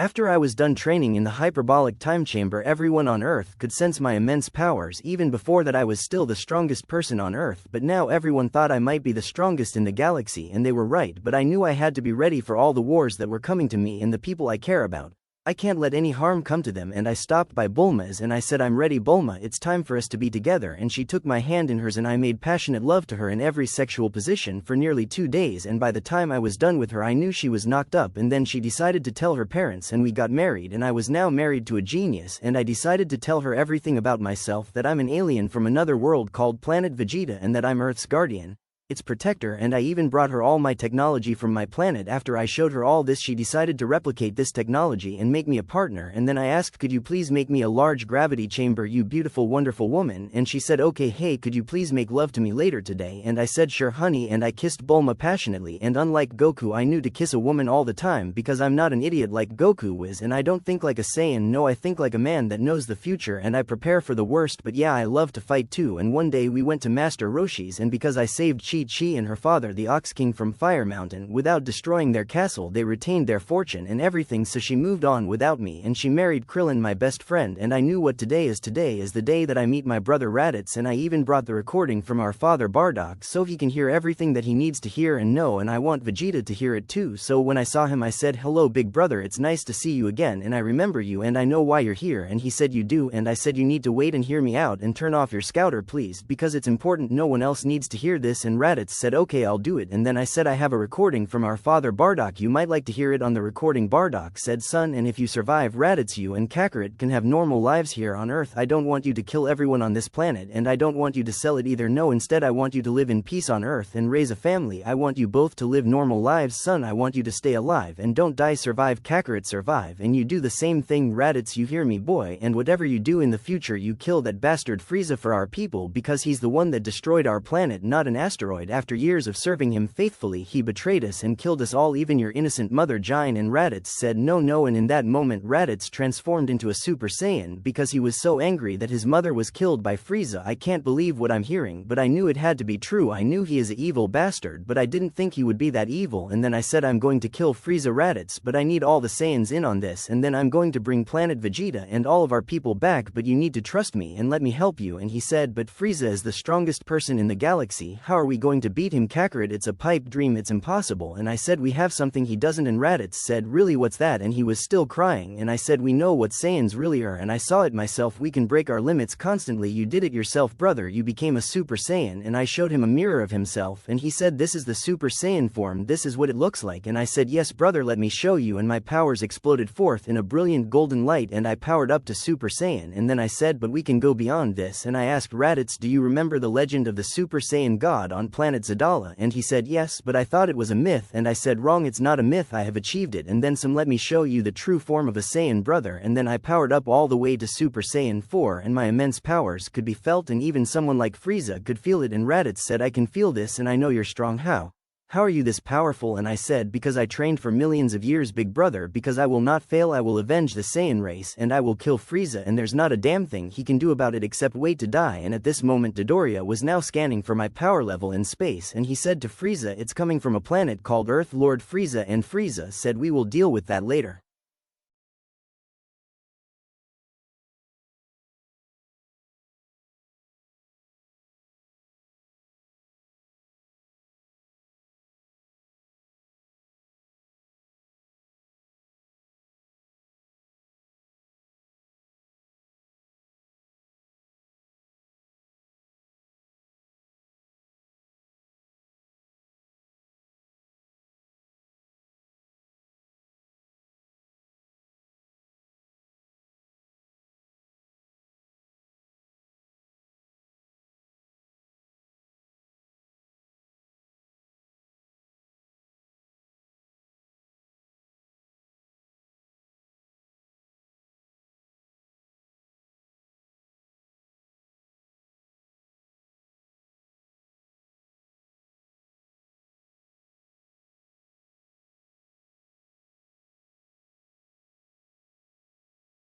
After I was done training in the hyperbolic time chamber, everyone on Earth could sense my immense powers. Even before that I was still the strongest person on Earth, but now everyone thought I might be the strongest in the galaxy, and they were right, but I knew I had to be ready for all the wars that were coming to me and the people I care about. I can't let any harm come to them, and I stopped by Bulma's and I said, "I'm ready, Bulma, it's time for us to be together," and she took my hand in hers and I made passionate love to her in every sexual position for nearly 2 days, and by the time I was done with her I knew she was knocked up, and then she decided to tell her parents and we got married, and I was now married to a genius, and I decided to tell her everything about myself, that I'm an alien from another world called Planet Vegeta and that I'm Earth's guardian, its protector, and I even brought her all my technology from my planet. After I showed her all this, she decided to replicate this technology and make me a partner, and then I asked, "Could you please make me a large gravity chamber, you beautiful wonderful woman?" And she said, "Okay, hey, could you please make love to me later today?" And I said, "Sure honey," and I kissed Bulma passionately, and unlike Goku I knew to kiss a woman all the time because I'm not an idiot like Goku was, and I don't think like a Saiyan, no, I think like a man that knows the future, and I prepare for the worst, but yeah, I love to fight too. And one day we went to Master Roshi's, and because I saved Chi and her father the Ox King from Fire Mountain without destroying their castle, they retained their fortune and everything, so she moved on without me and she married Krillin, my best friend, and I knew what today is. Today is the day that I meet my brother Raditz, and I even brought the recording from our father Bardock so he can hear everything that he needs to hear and know, and I want Vegeta to hear it too. So when I saw him I said, "Hello big brother, it's nice to see you again, and I remember you and I know why you're here," and he said, "You do?" And I said, "You need to wait and hear me out and turn off your scouter please, because it's important, no one else needs to hear this." And Raditz said, "Okay, I'll do it." And then I said, "I have a recording from our father Bardock, you might like to hear it on the recording." Bardock said, "Son, and if you survive Raditz, you and Kakarot can have normal lives here on Earth. I don't want you to kill everyone on this planet, and I don't want you to sell it either. No, instead I want you to live in peace on Earth and raise a family. I want you both to live normal lives. Son, I want you to stay alive and don't die. Survive Kakarot, survive, and you do the same thing Raditz, you hear me boy, and whatever you do in the future you kill that bastard Frieza for our people, because he's the one that destroyed our planet, not an asteroid. After years of serving him faithfully, he betrayed us and killed us all, even your innocent mother Jine." And Raditz said, "No," and in that moment Raditz transformed into a Super Saiyan because he was so angry that his mother was killed by Frieza. I can't believe what I'm hearing, but I knew it had to be true. I knew he is an evil bastard, but I didn't think he would be that evil. And then I said, "I'm going to kill Frieza Raditz, but I need all the Saiyans in on this, and then I'm going to bring Planet Vegeta and all of our people back, but you need to trust me and let me help you." And he said, "But Frieza is the strongest person in the galaxy, how are we going to beat him?" Kakarot, "It's a pipe dream, it's impossible." And I said, "We have something he doesn't." And Raditz said, "Really, what's that?" And he was still crying, and I said, "We know what Saiyans really are, and I saw it myself. We can break our limits constantly. You did it yourself brother, you became a Super Saiyan." And I showed him a mirror of himself, and he said, "This is the Super Saiyan form, this is what it looks like." And I said, "Yes brother, let me show you." And my powers exploded forth in a brilliant golden light, and I powered up to Super Saiyan. And then I said, "But we can go beyond this." And I asked Raditz, "Do you remember the legend of the Super Saiyan God on planet Zadala?" And he said, "Yes, but I thought it was a myth." And I said, "Wrong, it's not a myth, I have achieved it." And then some, "Let me show you the true form of a Saiyan brother." And then I powered up all the way to Super Saiyan 4, and my immense powers could be felt, and even someone like Frieza could feel it. And Raditz said, "I can feel this, and I know you're strong. How are you this powerful?" And I said, "Because I trained for millions of years big brother, because I will not fail. I will avenge the Saiyan race, and I will kill Frieza, and there's not a damn thing he can do about it except wait to die." And at this moment Dodoria was now scanning for my power level in space, and he said to Frieza, "It's coming from a planet called Earth." Lord Frieza, and Frieza said, "We will deal with that later."